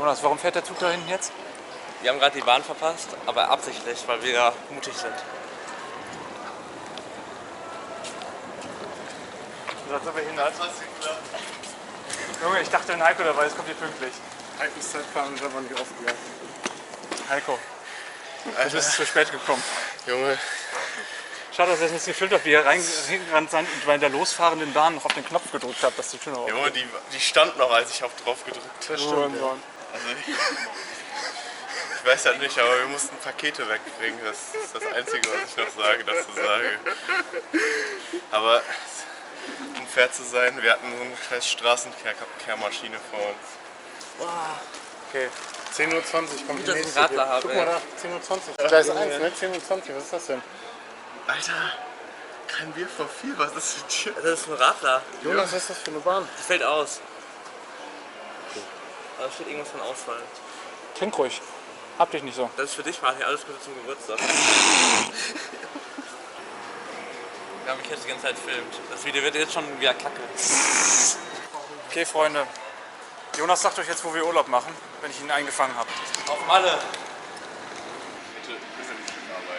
Jonas, warum fährt der Zug da hinten jetzt? Wir haben gerade die Bahn verpasst, aber absichtlich, weil wir ja mutig sind. Du seid so behindert. Junge, ich dachte, wenn Heiko dabei ist, kommt ihr pünktlich. Heikos Zeitplan ist aber nicht aufgegangen. Heiko, du bist zu spät gekommen. Junge. Schade, dass ihr es nicht gefilmt habt, wie ihr reingerannt seid und bei der losfahrenden Bahn noch auf den Knopf gedrückt habt, dass die Tür noch aufgeht. Junge, die stand noch, als ich auf drauf gedrückt habe. Das stimmt, ja. Also ich weiß ja nicht, aber wir mussten Pakete wegbringen. Das ist das Einzige, was ich noch dazu sage. Aber um fair zu sein, wir hatten so eine scheiß Straßenkehrmaschine vor uns. Okay. 10:20 Uhr kommt Gut, die dass ich nächste. einen Radler habe, Guck mal da, 10:20 Uhr. Gleis 1, ne? 10:20 Uhr, was ist das denn? Alter, kein Bier vor 4, was ist das für ein Das ist ein Radler. Jonas, was ist das für eine Bahn? Das fällt aus. Da steht irgendwas von Ausfallen. Trink ruhig. Hab dich nicht so. Das ist für dich, Martin. Alles Gute zum Geburtstag. Wir haben mich jetzt die ganze Zeit filmt. Das Video wird jetzt schon wieder kacke. Okay, Freunde. Jonas sagt euch jetzt, wo wir Urlaub machen, wenn ich ihn eingefangen habe. Auf Malle.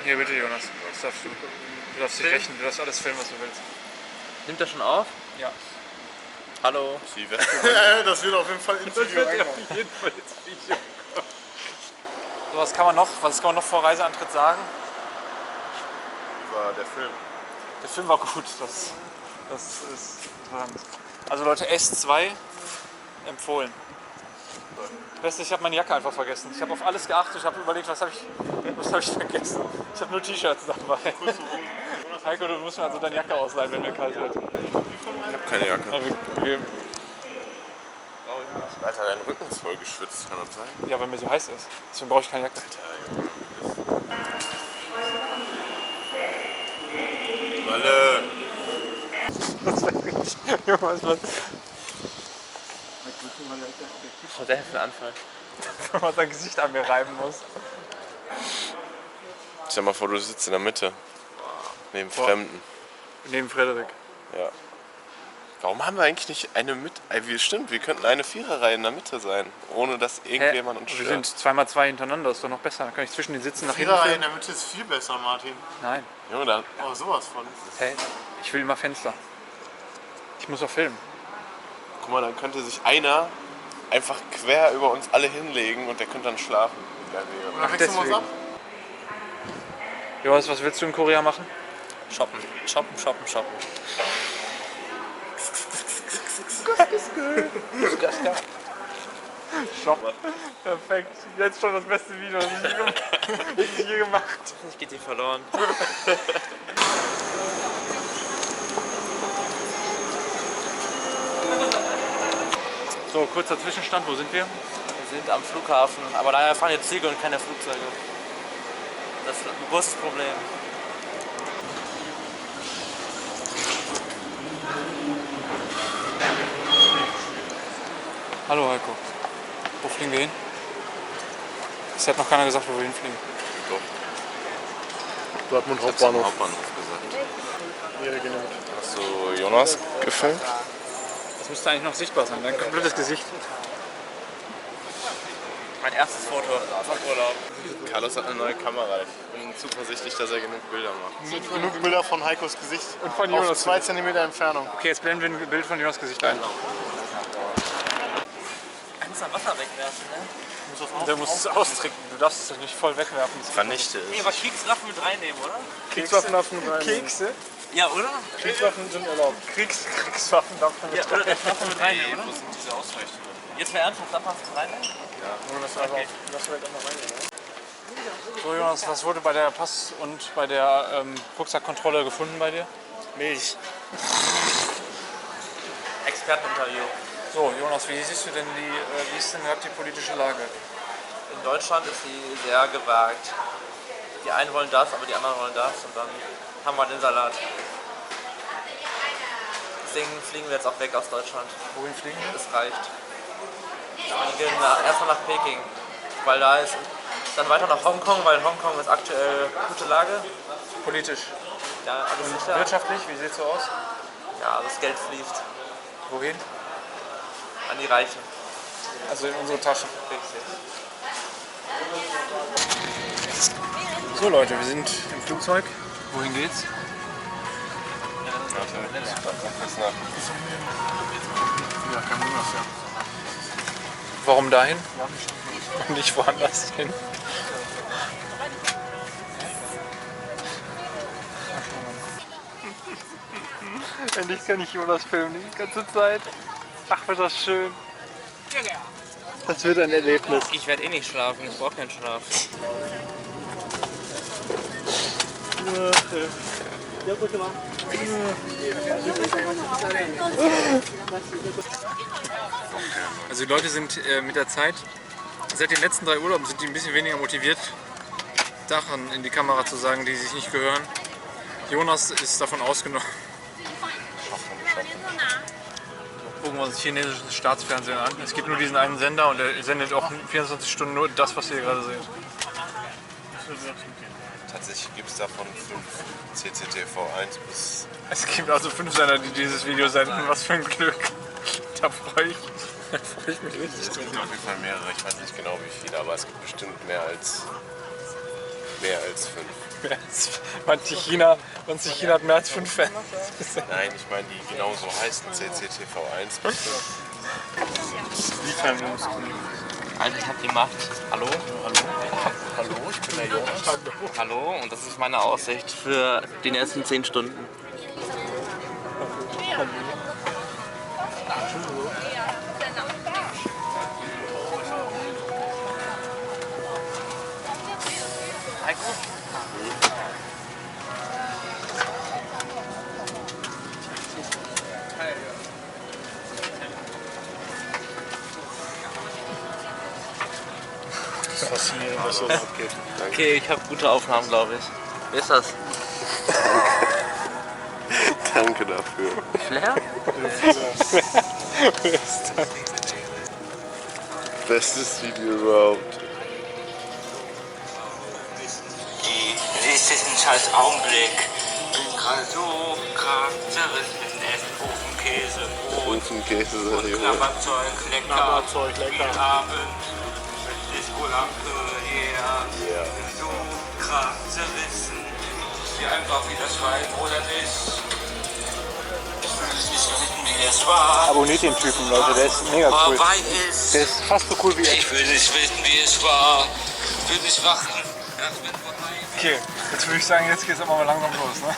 Hier, bitte, Jonas. Das darfst du. Du darfst dich rächen. Du darfst alles filmen, was du willst. Nimmt er schon auf? Ja. Hallo. Das wird auf jeden Fall ins Video reinkommen. So, was kann man noch vor Reiseantritt sagen? War der Film. Der Film war gut. Das ist interessant. Also Leute, S2 empfohlen. Beste, ich habe meine Jacke einfach vergessen. Ich habe auf alles geachtet. Ich habe überlegt, was habe ich vergessen. Ich habe nur T-Shirts dabei. Heiko, du musst mir also deine Jacke ausleihen, wenn mir kalt wird. Ich habe keine Jacke. Alter, dein Rücken ist voll geschwitzt, kann das sein? Ja, weil mir so heiß ist. Deswegen brauche ich keine Jacke. Malle! Junge, was Was der für ein Anfall? wenn man sein Gesicht an mir reiben muss. Stell dir mal vor, du sitzt in der Mitte. Neben Fremden. Neben Frederik. Ja. Warum haben wir eigentlich nicht eine mit? Stimmt, wir könnten eine Viererreihe in der Mitte sein, ohne dass irgendjemand uns Wir stört. sind 2x2 hintereinander, ist doch noch besser. Dann kann ich zwischen den Sitzen nach hinten Viererreihe in filmen. der Mitte ist viel besser, Martin. Nein. Junge, dann. Oh, sowas von. Hey, ich will immer Fenster. Ich muss auch filmen. Guck mal, dann könnte sich einer einfach quer über uns alle hinlegen und der könnte dann schlafen. Geil wäre. Dann wechseln wir uns ab. Jonas, was willst du in Korea machen? Shoppen. Shoppen, shoppen, shoppen. Shoppen. Perfekt. Jetzt schon das beste Video, das ich je gemacht habe. Ich geht dir verloren. So, kurzer Zwischenstand. Wo sind wir? Wir sind am Flughafen, aber leider fahren jetzt Züge und keine Flugzeuge. Das ist ein großes Problem. Hallo Heiko. Wo fliegen wir hin? Es hat noch keiner gesagt, wo wir hinfliegen. Dortmund Hauptbahnhof. Hauptbahnhof gesagt. Hast du Jonas gefilmt? Das müsste eigentlich noch sichtbar sein. Dein komplettes Gesicht. Mein erstes Foto vom Urlaub. Carlos hat eine neue Kamera. Ich bin zuversichtlich, dass er genug Bilder macht. Es sind genug Bilder von Heikos Gesicht. Und von Auf Jonas. 2 cm Entfernung. Okay, jetzt blenden wir ein Bild von Jonas Gesicht ein. Ich muss dann Wasser wegwerfen, ne? Du musst es austrinken. Du darfst es nicht voll wegwerfen. Vernichte Nee, es. aber Kriegswaffen mit reinnehmen, oder? Kriegswaffen darf mit rein. Kekse? Ja, oder? Kriegswaffen sind erlaubt. Kriegswaffen darf man Ja, nicht oder? Das darf man mit reinnehmen, oder? Wo sind diese Ausreichungen? Jetzt mal ernsthaft, darf man es reinnehmen? So Jonas, was wurde bei der Pass- und bei der Rucksackkontrolle gefunden bei dir? Milch. Experteninterview. So Jonas, wie siehst du denn wie ist denn gerade die politische Lage? In Deutschland ist sie sehr gewagt. Die einen wollen das, aber die anderen wollen das und dann haben wir den Salat. Deswegen fliegen wir jetzt auch weg aus Deutschland. Wohin fliegen wir? Das reicht. Wir gehen erstmal nach Peking, weil da ist dann weiter nach Hongkong, weil Hongkong ist aktuell gute Lage. Politisch. Ja, alles sicher. Wirtschaftlich, wie sieht es so aus? Ja, das Geld fließt Wohin? an die Reichen. Also in unsere Taschen. So Leute, wir sind im Flugzeug. Wohin geht's? Ja, kein Wunder, ja. Warum dahin? Und nicht woanders hin? Endlich kann ich Jonas filmen die ganze Zeit. Ach, wird das schön. Das wird ein Erlebnis. Ich werde eh nicht schlafen, ich brauche keinen Schlaf. Also die Leute sind mit der Zeit, seit den letzten 3 Urlauben sind die ein bisschen weniger motiviert, Sachen in die Kamera zu sagen, die sich nicht gehören. Jonas ist davon ausgenommen. Gucken wir uns das chinesische Staatsfernsehen an. Es gibt nur diesen einen Sender und der sendet auch 24 Stunden nur das, was ihr gerade seht. Tatsächlich gibt es davon 5 CCTV1 bis. Es gibt also 5 Sender, die dieses Video senden. Was für ein Glück. Da freue ich mich richtig Es drüber. gibt auf jeden Fall mehrere, ich weiß nicht genau wie viele, aber es gibt bestimmt mehr als 5. Manche China hat mehr als 5 Fans. Nein, ich meine die genauso heißen CCTV1 bis 5. Liefern wir uns. Alter, ich hab die Macht. Hallo? Hallo, ich bin der Jonas. Hallo, und das ist meine Aussicht für die nächsten 10 Stunden. Faszinierend, was so abgeht. Okay, ich habe gute Aufnahmen, glaube ich. Wer ist das? Danke dafür. Flair? Bestes Video überhaupt. Genießt diesen scheiß Augenblick. Bin gerade so charakteristisch mit dem Essen, Ofenkäse, Brot Ofenkäse, und Junge. Knabberzeug, lecker. Knabberzeug, lecker. Spielabend mit Disco-Lampe, yeah. Ja. Bin so charakteristisch. Wie einfach wie das Schwein oder nicht. Ich will es nicht wissen, wie es war. Abonniert den Typen, Leute, der ist mega cool. Vorbei ist. Der ist fast so cool wie ich. Ich will nicht wissen, wie es war. Will nicht wachen. Das wird vorbei. Okay, jetzt würde ich sagen, jetzt geht es aber mal langsam los, ne?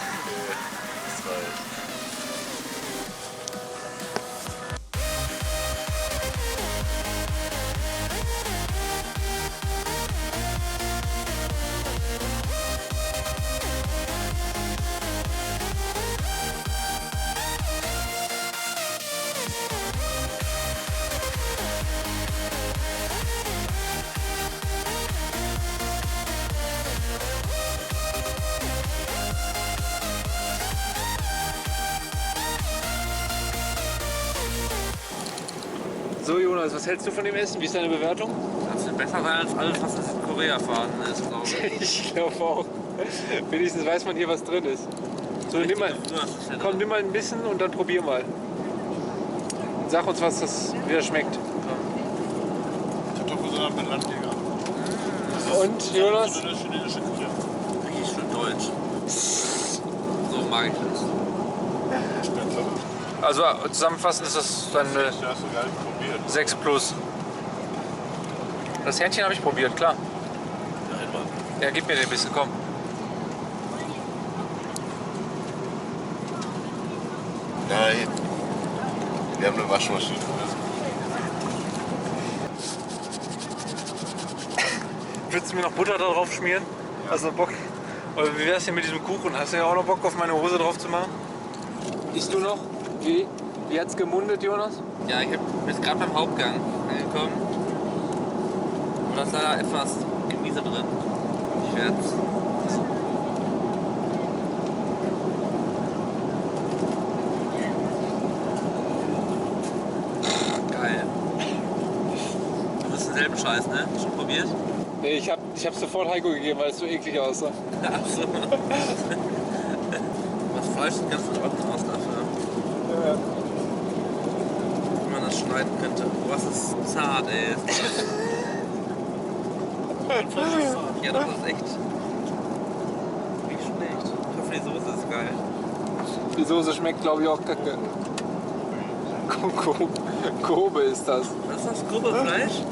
So Jonas, was hältst du von dem Essen? Wie ist deine Bewertung? Das wird besser sein als alles, was in Südkorea fahren ist, glaube ich. Ich glaube auch. Wenigstens weiß man hier, was drin ist. So, nimm mal, komm, nimm mal ein bisschen und dann probier mal. Sag uns, was das wieder schmeckt. Kartoffelsalat mit Landjäger. Und Jonas? Das ist eine chinesische Küche. Richtig schön deutsch. So mag ich das. Also zusammenfassend ist das dann eine Ja, hast du gar nicht probiert. 6 plus. Das Hähnchen habe ich probiert, klar. Nein, Mann. Ja, gib mir den ein bisschen, komm. Nein. Wir haben eine Waschmaschine. Willst du mir noch Butter da drauf schmieren? Hast du noch Bock? Oder wie wär's hier mit diesem Kuchen? Hast du ja auch noch Bock auf meine Hose drauf zu machen? Isst du noch? Wie hat's gemundet, Jonas? Ja, ich bin jetzt gerade beim Hauptgang angekommen. Und da ist leider etwas Gemüse drin. Ich werde geil. Du bist denselben Scheiß, ne? Schon probiert? Nee, ich hab sofort Heiko gegeben, weil es so eklig aussah. Achso. Was Fleisch sieht ganz in Ordnung aus dafür. Ja. Wie man das schneidet. entscheiden könnte, was es zart ist. Ja, das ist echt nicht schlecht. Ich hoffe, die Soße ist geil. Die Soße schmeckt, glaube ich, auch kacke. Kobe ist das. Was ist das? Grubefleisch?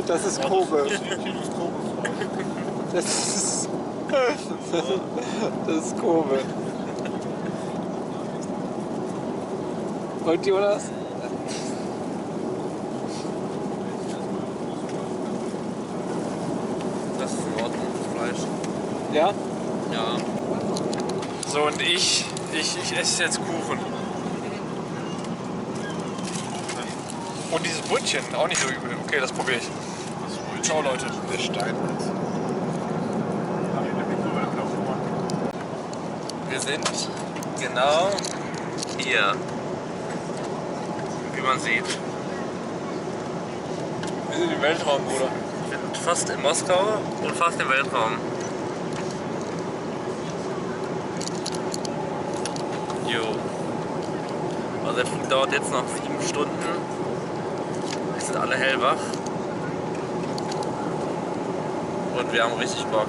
Das ist Kobe. Das ist Kobe. Und Jonas? Das ist in Ordnung, das Fleisch. Ja? Ja. So, und ich esse jetzt Kuchen. Und dieses Brötchen, auch nicht so übel. Okay, das probiere ich. Ciao, Leute. Der Stein hat. Wir sind genau hier. Wie man sieht. Wir sind im Weltraum, Bruder. Wir sind fast in Moskau und fast im Weltraum. Jo. Also der Flug dauert jetzt noch 7 Stunden. Wir sind alle hellwach. Und wir haben richtig Bock.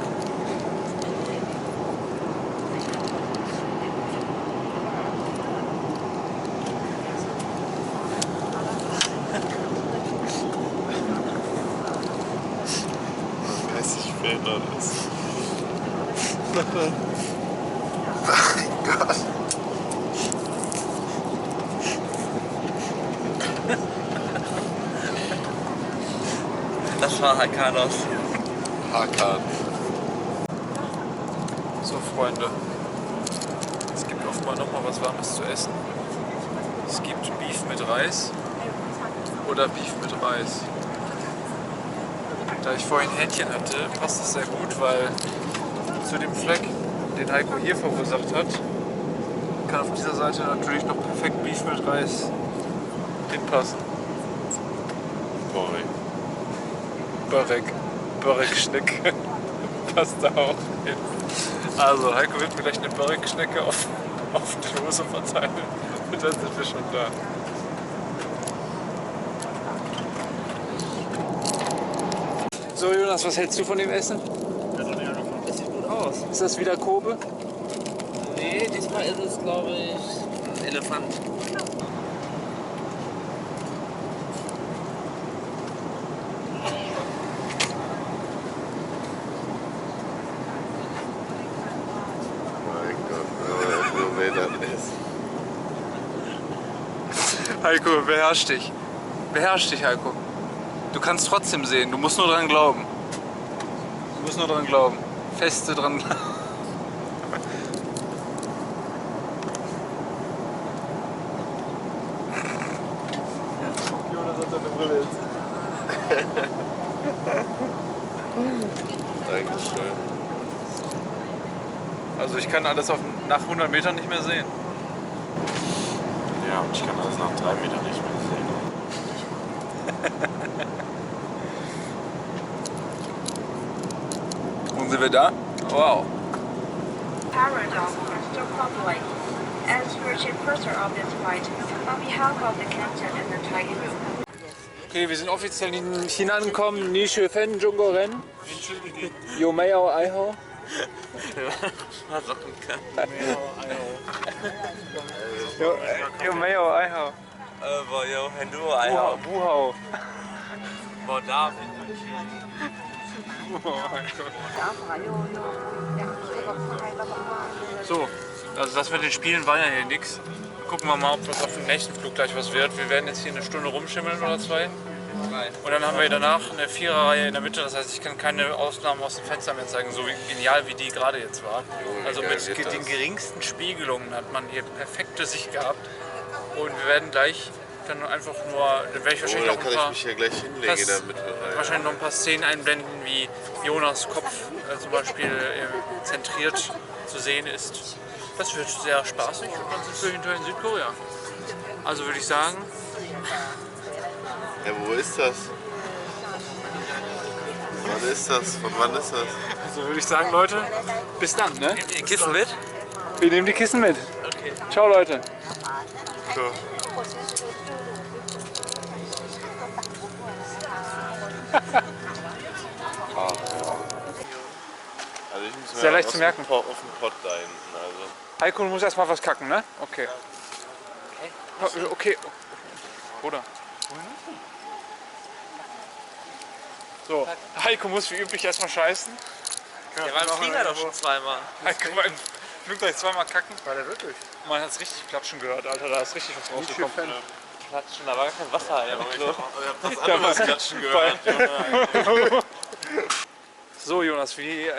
Geistig behindert ist. Mein Gott. Das war halt Carlos. Hakan. So, Freunde. Es gibt oft mal noch mal was Warmes zu essen. Es gibt Beef mit Reis oder Beef mit Reis. Da ich vorhin Hähnchen hatte, passt es sehr gut, weil zu dem Fleck, den Heiko hier verursacht hat, kann auf dieser Seite natürlich noch perfekt Beef mit Reis hinpassen. Boring. Börek-Schnecke passt da auch hin. Also Heiko wird mir gleich eine Börek-Schnecke auf die Hose verteilen und dann sind wir schon da. So Jonas, was hältst du von dem Essen? Das sieht gut aus. Ist das wieder Kobe? Nee, diesmal ist es, glaube ich, ein Elefant. Mein Gott, nur wer das ist. Heiko, beherrsch dich. Beherrsch dich, Heiko. Du kannst trotzdem sehen, du musst nur dran glauben. Du musst nur dran glauben. Feste dran glauben. Jonas hat seine Brille jetzt. Dankeschön. Also ich kann alles nach 100 Metern nicht mehr sehen. Ja, und ich kann das nach 3 Metern nicht mehr sehen. Nun sind wir da. Wow. Paradox Mr. Public. As Richard Purser of this flight, on behalf of the captain and the Thai crew. Okay, wir sind offiziell in China angekommen. Nishu Fen Jungoren. Yomeo Aiho. Was auch immer. Yomeo Aiho. Bojo, Hendu, Eier. Buhau. Bordav. So, also das mit den Spielen war ja hier nix. Gucken wir mal, ob das auf dem nächsten Flug gleich was wird. Wir werden jetzt hier eine Stunde rumschimmeln oder 2. Und dann haben wir danach eine Viererreihe in der Mitte. Das heißt, ich kann keine Ausnahmen aus dem Fenster mehr zeigen, so genial wie die gerade jetzt war. Also mit den geringsten Spiegelungen hat man hier perfekte Sicht gehabt. Und wir werden gleich dann einfach nur, dann werde ich wahrscheinlich Dann noch kann ein ich paar, mich hier gleich hinlegen in der Mitte. wahrscheinlich noch ein paar Szenen einblenden, wie Jonas Kopf zum Beispiel zentriert zu sehen ist. Das wird sehr spaßig und dann sind wir hinterher in Südkorea. Also würde ich sagen, Ja, wo ist das? Wann ist das? Von wann ist das? also würde ich sagen, Leute, bis dann, ne? Ihr Kissen mit? Wir nehmen die Kissen mit. Okay. Ciao, Leute. So. Also ich muss Sehr leicht zu merken. Auf dem Pott da hinten. Also. Heiko, du musst erstmal was kacken, ne? Okay. Okay. Bruder. So, Heiko muss wie üblich erstmal scheißen. Der war im Flieger doch schon zweimal. Heiko war im Flugzeug zweimal kacken. War der wirklich? Man hat es richtig klatschen gehört, Alter. Da ist richtig was rausgekommen. Klatschen, da war gar kein Wasser. Ja, Das andere Klatschen gehört. So, Jonas, wie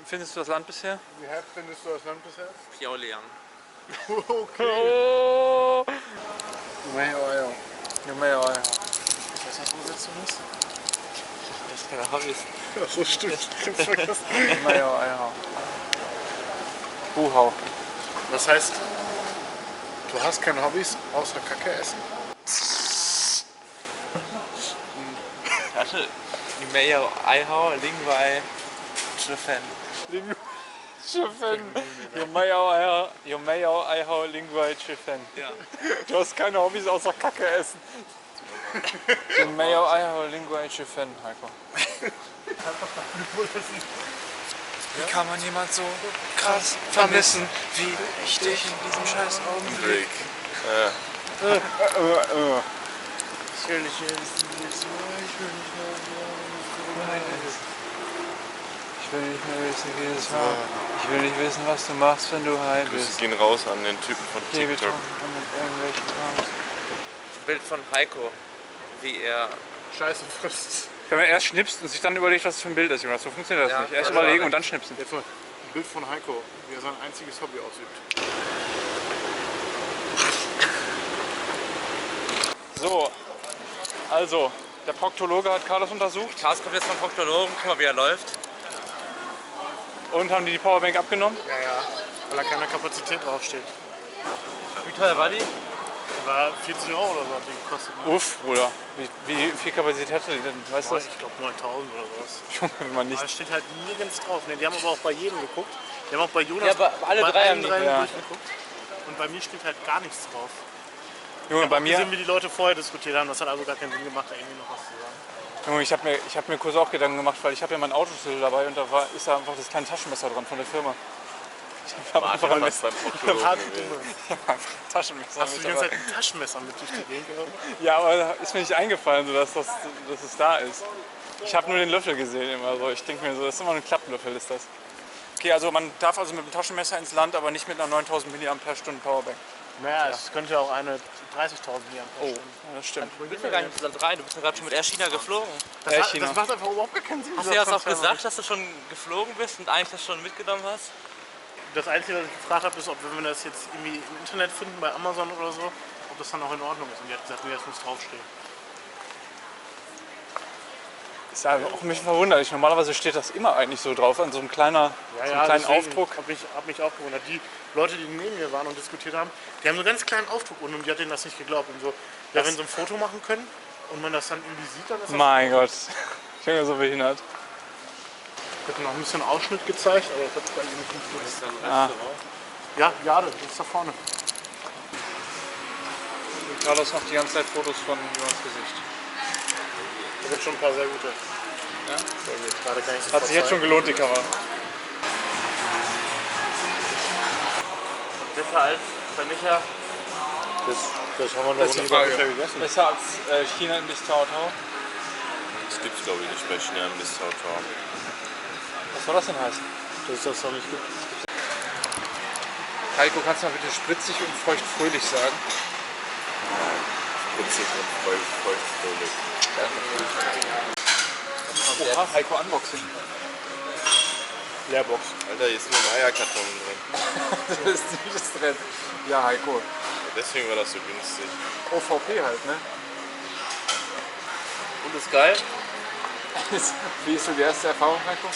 findest du das Land bisher? Wie happy findest du das Land bisher? Piauliang. Oh! Mei, oh, ja. Ja, mehr, ja. Ich weiß nicht, wo setzt du das? Das ist keine Hobbys. Ach so, stimmt. Ganz vergessen. Mehr, ja. Buhau. Das heißt, du hast keine Hobbys außer Kacke essen? Ich hatte die Mayo Eihau, Lingwei, Chiffen. Chiffen. Yomeo, Eihau, Lingwei, Chiffen. Ja. Du hast keine Hobbys außer Kacke essen. Yomeo, Eihau, Lingwei, Chiffen, Heiko. Wie kann man jemand so krass vermissen, wie ich dich in diesem scheiß Augenblick? Drake. Ich will nicht wissen, wie es war, ich will nicht mehr wissen, wie es war. Ich will nicht wissen, was du machst, wenn du heim Grüße bist. gehen raus an den Typen von Geh TikTok. mit irgendwelchen Raums. Bild von Heiko, wie er. Scheiße frisst. Wenn man erst schnipst und sich dann überlegt, was das für ein Bild ist, Jonas, so funktioniert das Ja, nicht. Erst ja, überlegen ja. und dann schnipsen. Jetzt mal ein Bild von Heiko, wie er sein einziges Hobby ausübt. So, also, der Proktologe hat Carlos untersucht Carlos kommt jetzt vom Proktologen, guck mal, wie er läuft. und haben die Powerbank abgenommen. Ja, ja. Weil da keine Kapazität draufsteht. Wie teuer war die? War 40 € oder so hat die gekostet. Ne? Uff, Bruder. Wie viel Kapazität hätte die denn? Weißt du das? Ich glaube 9000 oder sowas. Junge, wenn man Aber nicht. es steht halt nirgends drauf. Ne, die haben aber auch bei jedem geguckt. Die haben auch bei Jonas Ja, aber alle drei haben die- ja. durchgeguckt. Und bei mir steht halt gar nichts drauf. Junge, bei mir. gesehen, wie die Leute vorher diskutiert haben. Das hat also gar keinen Sinn gemacht, da irgendwie noch was zu sagen. Junge, ich hab mir kurz auch Gedanken gemacht, weil ich habe ja mein Autoschlüssel dabei und ist da einfach das kleine Taschenmesser dran von der Firma. Ich habe einfach ein Was beim Proktologen Hart gewesen. dumme. Taschenmesser Hast du mit die ganze dabei. Zeit ein Taschenmesser mit durch die Gegend gehabt? Ja, aber da ist mir nicht eingefallen, so, dass es da ist. Ich habe nur den Löffel gesehen immer so. Ich denke mir so, das ist immer ein Klappenlöffel, ist das. Okay, also man darf also mit dem Taschenmesser ins Land, aber nicht mit einer 9000 mAh Powerbank. Naja, es könnte ja auch eine 30.000 mAh. Oh, ja, das stimmt. Du bist ja gar nicht ins Land rein, du bist ja gerade schon mit Air China geflogen. Das, China. das macht einfach überhaupt gar keinen Sinn. Hast du dieser ja auch Transfer. gesagt, dass du schon geflogen bist und eigentlich das schon mitgenommen hast? Das Einzige, was ich gefragt habe, ist, ob wenn wir das jetzt irgendwie im Internet finden, bei Amazon oder so, ob das dann auch in Ordnung ist. Und die hat gesagt, nee, das muss draufstehen. Ist ja auch ein bisschen verwunderlich. Normalerweise steht das immer eigentlich so drauf, an so einem kleinen Aufdruck. Hab mich auch gewundert. Die Leute, die neben mir waren und diskutiert haben, die haben so einen ganz kleinen Aufdruck unten und die hat denen das nicht geglaubt. Und so, ja, wenn sie ein Foto machen können und man das dann irgendwie sieht, dann ist das... Mein Gott, ich bin ja so behindert. Ich habe noch ein bisschen Ausschnitt gezeigt, aber das hat bei ihnen nicht funktioniert. Ah. Ja, Jade, das ist da vorne. Und Carlos macht die ganze Zeit Fotos von Jonas Gesicht. Da gibt schon ein paar sehr gute. Ja? Sehr gut. Gerade kann ich Hat sich jetzt schon gelohnt, die Kamera. Besser als bei Micha. Das haben wir Das ist noch die nie Frage. bisher gegessen. Besser als China in Tao Tao. Das gibt's glaube ich nicht bei China im Bistautor. Was soll das denn heißen? Dass es das noch nicht gibt. Heiko, kannst du mal bitte spritzig und feuchtfröhlich sagen? Witzig und feuchtfröhlich. Oha, Heiko Unboxing. Leerbox. Alter, hier ist nur ein Eierkarton drin. Das ist nichts drin. Ja, Heiko. Deswegen war das so günstig. OVP halt, ne? Und ist geil. Wie ist so die erste Erfahrung, Heiko?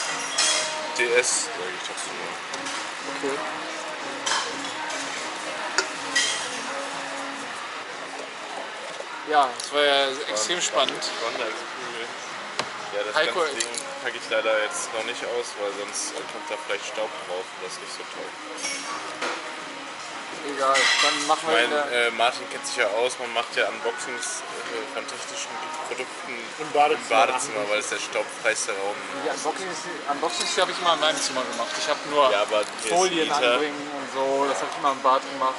DS, sag ich dazu nur. Okay. Ja, das war ja extrem spannend. Sonderexperiment. Ja, das Heiko, ganze Ding packe ich leider jetzt noch nicht aus, weil sonst kommt da vielleicht Staub drauf und das ist nicht so toll. Egal, dann machen wir in der... Martin kennt sich ja aus, man macht ja Unboxings von technischen Produkten Im Badezimmer. weil es der staubfreiste Raum Die Unboxings habe ich immer in meinem Zimmer gemacht. Ich habe nur Ja, aber hier ist Folien Mieter. anbringen und so, das habe ich immer im Bad gemacht.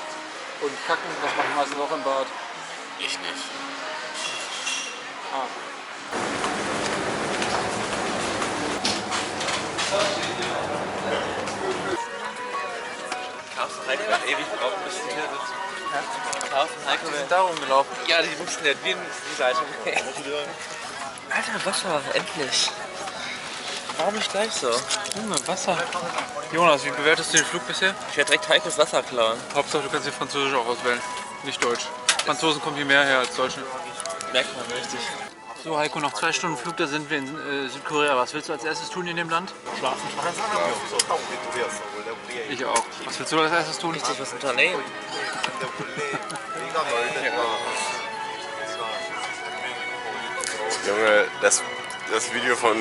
Und Kacken, das mache ich meistens auch im Bad. Ich nicht. Carsten und Heiko hat ewig gebraucht, bis die hier sitzen. Carsten und Heiko sind da rumgelaufen. Ja, die mussten ja die Seite. Alter, Wasser, endlich. Warum nicht gleich so? Junge, Wasser. Jonas, wie bewertest du den Flug bisher? Ich werde direkt Heikos Wasser klauen. Hauptsache, du kannst hier Französisch auch auswählen, nicht Deutsch. Franzosen kommen hier mehr her als Deutsche. Merkt man richtig. So Heiko, noch 2 Stunden Flug, da sind wir in Südkorea. Was willst du als erstes tun in dem Land? Schlafen. Ich auch. Was willst du als erstes tun? Richtig was unternehmen. Junge, das Video wo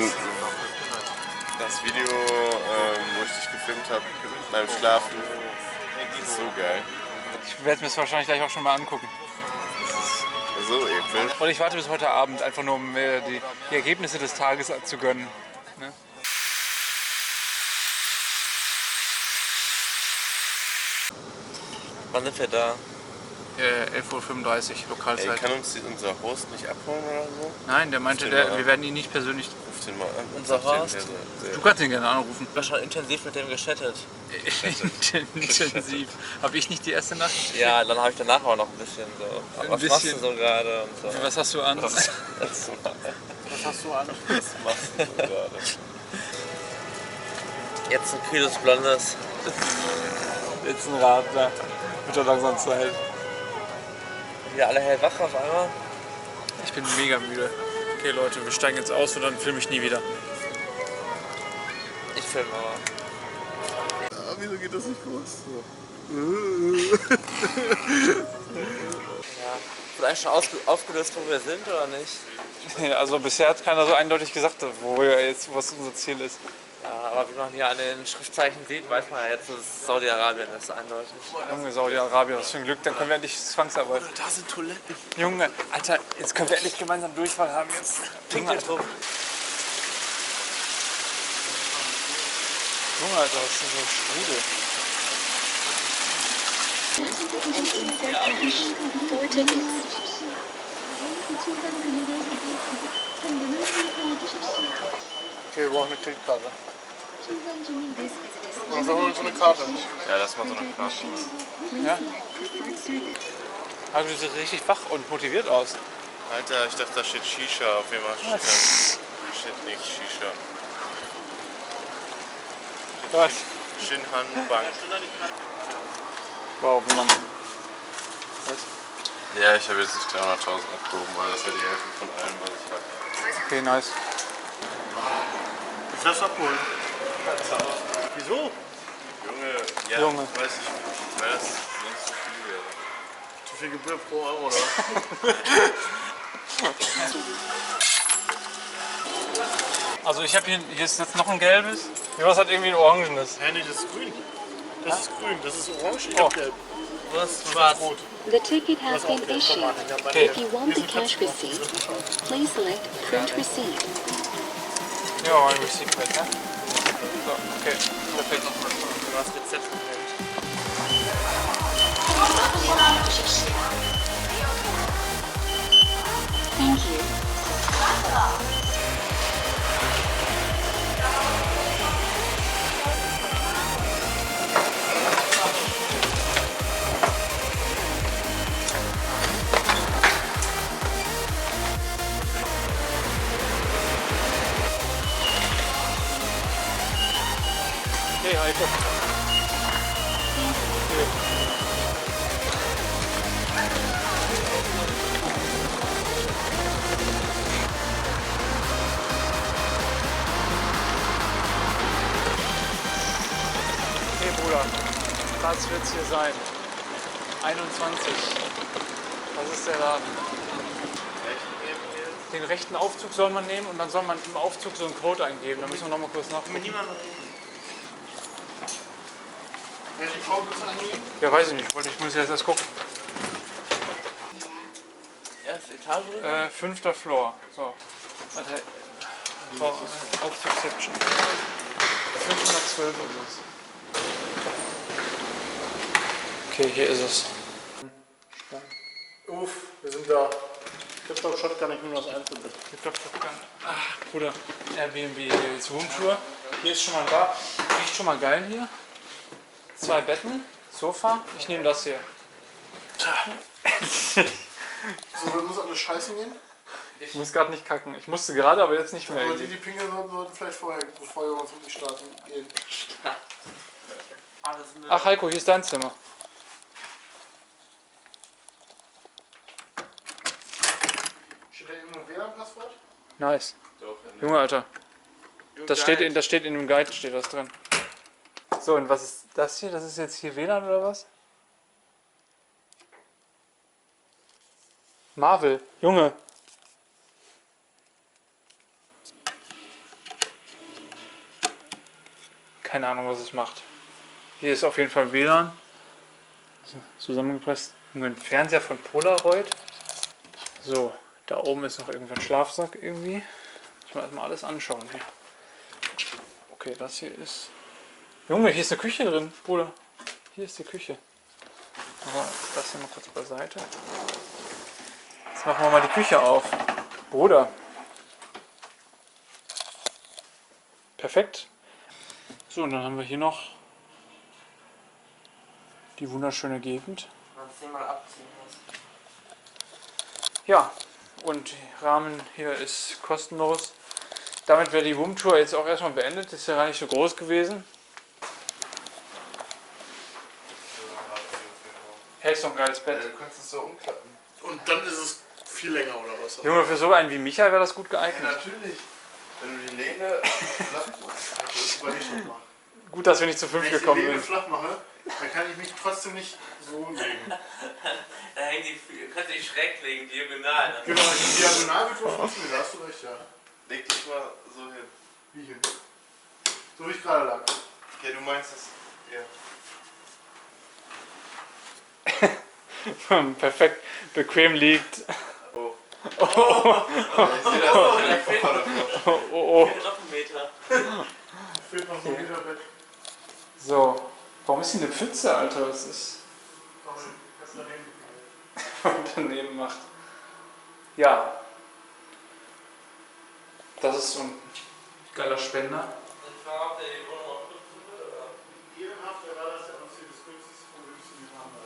ich dich gefilmt habe beim Schlafen, ist so geil. Ich werde mir das wahrscheinlich gleich auch schon mal angucken. So episch. Und ich warte bis heute Abend, einfach nur um mir die Ergebnisse des Tages zu gönnen. Ne? Wann sind wir da? 11:35 Uhr Lokalzeit. Ey, kann uns unser Host nicht abholen oder so? Nein, der meinte, wir werden ihn nicht persönlich... Ruf den mal an. Unser Host? Du kannst ihn gerne anrufen. Ich war schon intensiv mit dem geschattet. Intensiv. Habe ich nicht die erste Nacht? Ja, dann habe ich danach auch noch ein bisschen so. Ein Was bisschen. machst du so gerade? Und so. Was hast du an? Was hast du an? Was machst du gerade? Jetzt ein kühles Blondes. Jetzt ein Rad da. Wird doch langsam Zeit. Wieder alle hellwach auf einmal. Ich bin mega müde. Okay Leute, wir steigen jetzt aus und dann filme ich nie wieder. Ich filme aber. Wieso geht das nicht los? Ja. Wird eigentlich schon aufgelöst, wo wir sind oder nicht? Also bisher hat keiner so eindeutig gesagt, was unser Ziel ist. Ja, aber wie man hier an den Schriftzeichen sieht, weiß man ja jetzt, dass es Saudi-Arabien ist, eindeutig. Junge, Saudi-Arabien, was für ein Glück, dann können wir endlich zwangsarbeiten. Da sind Toiletten. Junge, Alter, jetzt können wir endlich gemeinsam Durchfall haben. Jetzt Junge, drum. Junge, Alter, was ist denn so Strudel? Okay, wir brauchen eine Kreditkarte. Oder sollen wir uns so eine Karte? Ja, lass mal so eine Karte. Ja? Aber du siehst richtig wach und motiviert aus. Alter, ich dachte, da steht Shisha. Auf jeden Fall steht nicht Shisha. Was? Shinhan Bank. Wow, Mann. Ja, ich habe jetzt nicht 300.000 abgehoben, weil das ist ja die Hälfte von allem, was ich habe. Okay, nice. Ich lass abholen. Wieso? Junge, ja, Junge. weiß ich nicht, weil das sonst zu viel wäre. Zu viel Gebühr pro Euro, oder? Also ich habe hier ist jetzt noch ein gelbes. Jonas hat irgendwie ein orangenes. Nein, das ist grün. Das ist grün, das ist orange, ich hab gelb. Du hast schwarz. Rot. The ticket has Das ist auch been gelb. issued. Okay. If you want the cash receipt, please select Print Receipt. Ja, ein Receipt mit, ne? So, okay, perfekt. Du hast Rezept gewählt. Thank you. Okay, Heiko. Okay, Bruder. Platz wird es hier sein. 21. Was ist der Laden? Den rechten Aufzug soll man nehmen und dann soll man im Aufzug so einen Code eingeben. Da müssen wir noch mal kurz nachgucken. Welchen Code willst du eingeben? Ja, weiß ich nicht. Ich muss jetzt erst gucken. Erste Etage? 5. Floor. So. Warte. Aufzugsection. 512 ist es. Okay, hier ist es. Uff, wir sind da. Tip-Top Shotgun, ich nehme das Einzelbild. Ach, Bruder. Airbnb, hier ist Roomtour. Hier ist schon mal ein Bar. Riecht schon mal geil hier. 2 Betten, Sofa. Ich nehme das hier. So, wir müssen alles scheißen gehen. Ich muss gerade nicht kacken. Ich musste gerade, aber jetzt nicht mehr. Aber die pingeln sollten vielleicht vorher, bevor wir uns wirklich starten, gehen. Ach Heiko, hier ist dein Zimmer. Steht da irgendwo ein WLAN-Passwort? Nice. Junge, Alter. Das steht in dem Guide, steht das drin. So, und was ist das hier? Das ist jetzt hier WLAN oder was? Marvel. Junge. Keine Ahnung, was es macht. Hier ist auf jeden Fall WLAN. Zusammengepresst. Ein Fernseher von Polaroid. So, da oben ist noch irgendwo ein Schlafsack irgendwie. Muss man erstmal alles anschauen hier. Okay, das hier ist. Junge, hier ist eine Küche drin, Bruder. Hier ist die Küche. Aber das hier mal kurz beiseite. Jetzt machen wir mal die Küche auf. Bruder. Perfekt. So, und dann haben wir hier noch die wunderschöne Gegend. Mal abziehen. Ja, und Rahmen hier ist kostenlos. Damit wäre die Roomtour jetzt auch erstmal beendet. Ist ja gar nicht so groß gewesen. Hey, ist doch ein geiles Bett. Du kannst es so umklappen. Und dann ist es viel länger, oder was? Junge, für so einen wie Micha wäre das gut geeignet. Ja, natürlich. Wenn du die Lehne flach machst. Das überleg ich schon mal. Gut, dass wir nicht zu 5 Wenn ich die gekommen Lehne sind. flach mache, dann kann ich mich trotzdem nicht so legen. Da hängen die, kannst du dich schräg legen, diagonal. Ne? Genau, die Diagonal wird wohl funktionieren, da hast du recht, ja. Leg dich mal so hin. Wie hin? So wie ich gerade lag. Okay, du meinst es. Ja. Perfekt bequem liegt. Oh. Ich sehe das auch in der Koffer. Oh, oh. Noch einen Meter. Fehlt noch so ein Meter Bett. So, warum ist hier eine Pfütze, Alter? Was ist Das daneben. daneben macht? Ja. Das ist so ein geiler Spender. Ich frage, ob der die Wohnung auch nutzen will, oder? Ehrenhaft war das ja uns hier das günstigste von günstigen Rahmen.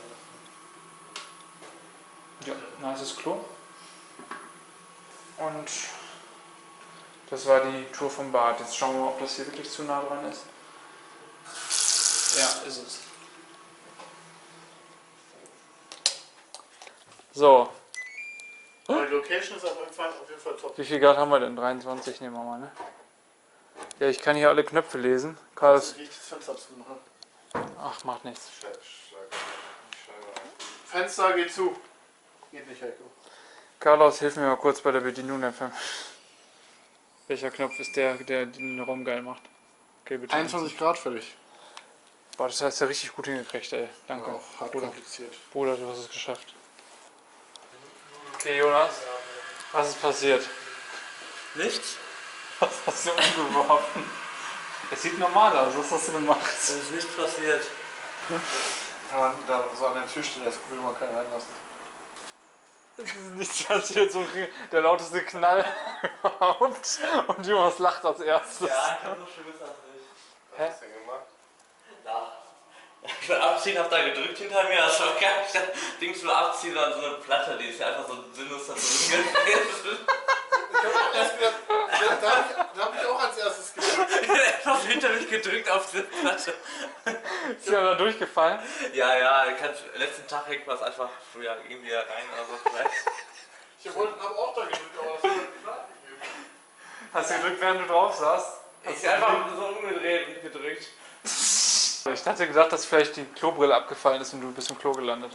Ja, nices Klo. Und das war die Tour vom Bad. Jetzt schauen wir mal, ob das hier wirklich zu nah dran ist. Ja, ist es. So, Die Location ist auf jeden Fall top. wie viel Grad haben wir denn? 23 nehmen wir mal, ne? Ja, ich kann hier alle Knöpfe lesen. Karl, Das riecht das Fenster zu machen. ach, macht nichts. Fenster geht zu. Geht nicht, Heiko. Carlos, hilf mir mal kurz bei der Bedienung der Film. Welcher Knopf ist der den Raum geil macht? Okay, bitte. 21 Grad fertig. Boah, das hast du ja richtig gut hingekriegt, ey. Danke. Auch hart Bruder. kompliziert. Bruder, du hast es geschafft. Okay, Jonas, was ist passiert? Nichts? Was hast du umgeworfen? Es sieht normal aus, was hast du gemacht? Es ist nichts passiert. Kann man da so an den Tisch stehen, das will man keinen reinlassen. Es ist nichts passiert, so der lauteste Knall überhaupt. Und Jonas lacht als erstes. Ja, ich hab so schön gesagt nicht. Hä? Was hast du denn gemacht? Da. Ich will abziehen, hab da gedrückt hinter mir, das war gar nicht das Ding zum Abziehen, sondern so eine Platte, die ist ja einfach so sinnlos da drin gewesen. Da hab ich auch als erstes gedrückt. Einfach hinter mich gedrückt auf diese Platte. Ist ja da durchgefallen. Ja, letzten Tag hängt man es einfach früher irgendwie rein oder so vielleicht. Ich hab auch da gedrückt, aber das hat nicht nachgegeben. Hast du gedrückt, während du drauf saßt? Ich bin einfach so umgedreht und gedrückt. Ich hatte gedacht, dass vielleicht die Klobrille abgefallen ist und du bist im Klo gelandet.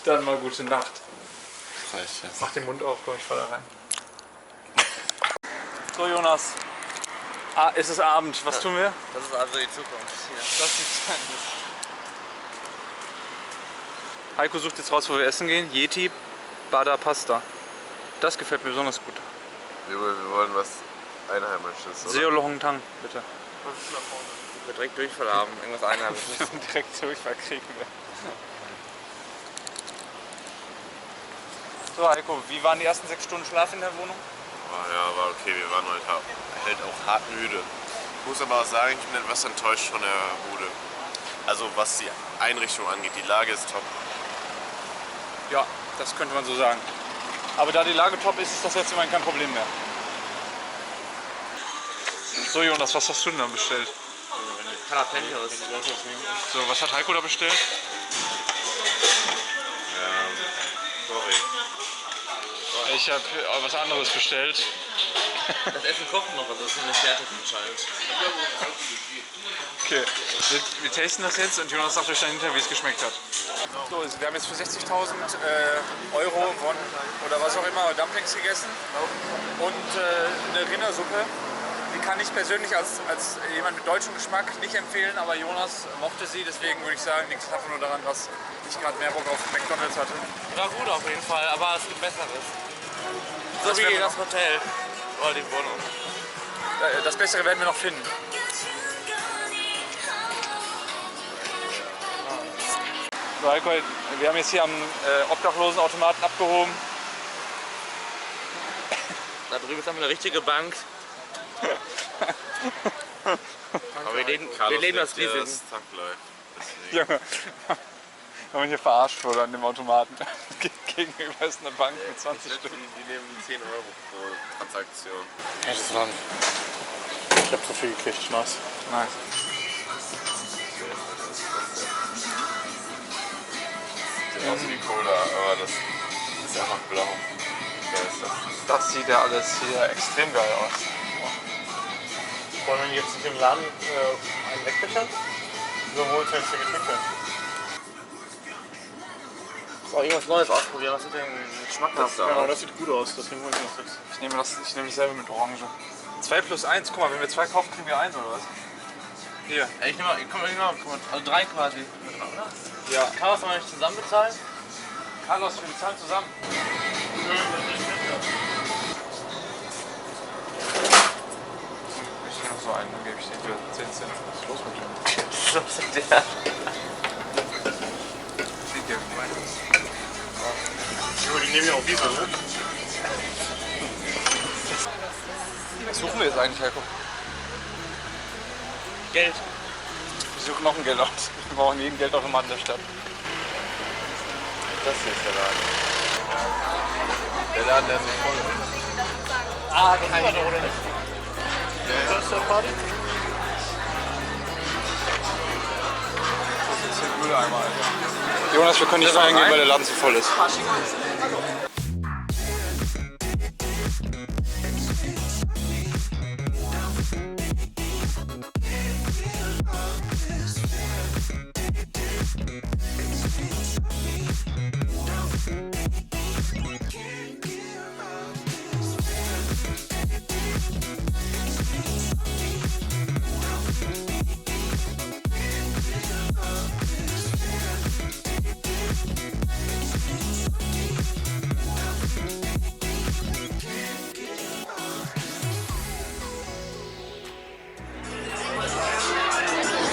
Dann mal gute Nacht. Reicht jetzt. Mach den Mund auf, komm, ich fall da rein. So Jonas, Ah, es ist Abend. Was tun wir? Das ist also die Zukunft. Hier. Das ist Heiko sucht jetzt raus, wo wir essen gehen. Yeti Bada Pasta. Das gefällt mir besonders gut. Wir wollen was Einheimisches, oder? Seo Lohong Tang, bitte. Wir direkt Durchfall haben, irgendwas Einheimisches. Direkt Durchfall kriegen wir. So Heiko, wie waren die ersten 6 Stunden Schlaf in der Wohnung? Oh ja, war okay, wir waren heute halt auch hart müde. Ich muss aber auch sagen, ich bin etwas enttäuscht von der Bude. Also was die Einrichtung angeht, die Lage ist top. Ja, das könnte man so sagen. Aber da die Lage top ist, ist das jetzt immerhin kein Problem mehr. So Jonas, was hast du denn da bestellt? Jalapenos. So, was hat Heiko da bestellt? Sorry. Ich habe was anderes bestellt. Das Essen kocht noch, also das ist nicht fertig anscheinend. Okay, wir tasten das jetzt und Jonas sagt euch dann hinterher, wie es geschmeckt hat. So, wir haben jetzt für 60.000 Euro Won oder was auch immer Dumplings gegessen und eine Rindersuppe. Die kann ich persönlich als jemand mit deutschem Geschmack nicht empfehlen, aber Jonas mochte sie, deswegen würde ich sagen, liegt es einfach nur daran, dass ich gerade mehr Bock auf McDonald's hatte. War gut auf jeden Fall, aber es gibt Besseres. So Das wie werden wir das Hotel oder die Wohnung. Das Bessere werden wir noch finden. So, Heiko, wir haben jetzt hier am Obdachlosenautomaten abgehoben. Da drüben ist eine richtige Bank. Aber wir leben das Riesige. Das Tanklife. Deswegen. Junge, wenn man hier verarscht wurde an dem Automaten. Gegenüber ist eine Bank mit 20 Stück. Die nehmen 10 Euro pro Transaktion. Echtes Land. Ich hab so viel gekriegt, nice. Nice. Sieht aus wie Cola, aber das ist einfach blau. Wer ist das? Das sieht ja alles hier extrem geil aus. Wollen wir jetzt nicht im Laden einen wegbechern? So wohltätig geschmeckt werden. Auch irgendwas Neues ausprobieren, was ist denn schmackhaft Ja, da? das sieht gut aus, deswegen wollte ich das jetzt. Ich nehme dasselbe mit Orange. 2 plus 1, guck mal, wenn wir 2 kaufen, kriegen wir 1 oder was? Hier. Ich nehme mal, also 3 quasi. Ja. Kann man nicht zusammen bezahlen? Carlos, wir bezahlen zusammen. Ich nehme noch so einen, dann gebe ich dir für 10 Cent. Was ist los mit dir? Was ist der? Sieht dir Die nehmen ja auch Visa, ne? Was suchen wir jetzt eigentlich, Heiko? Geld. Wir suchen noch ein Geldautomat. Wir brauchen jeden Geldautomat in der Stadt. Das hier ist der Laden. Der Laden, der so voll ist. Ah, kein oder nicht. Das ist der Party? Das ist jetzt hier Mülleimer, Alter. Jonas, wir können nicht reingehen, weil der Laden zu voll ist.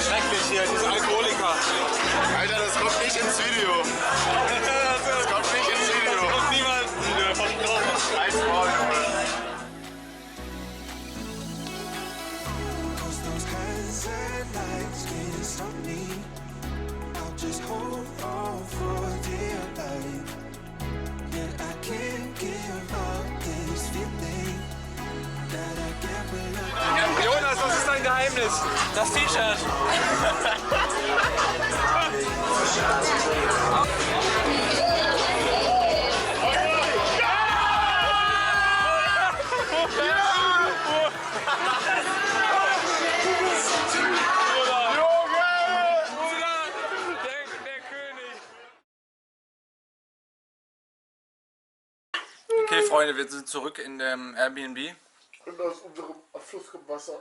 Schrecklich hier, diese Alkoholiker. Alter, das kommt nicht ins Video. Das kommt nicht ins Video. Das kommt niemals wieder, versprochen. Ein Maul, Junge. Jonas, was ist dein Geheimnis? Das T-Shirt. Okay, Freunde, wir sind zurück in dem Airbnb. Und aus unserem Flussgewasser.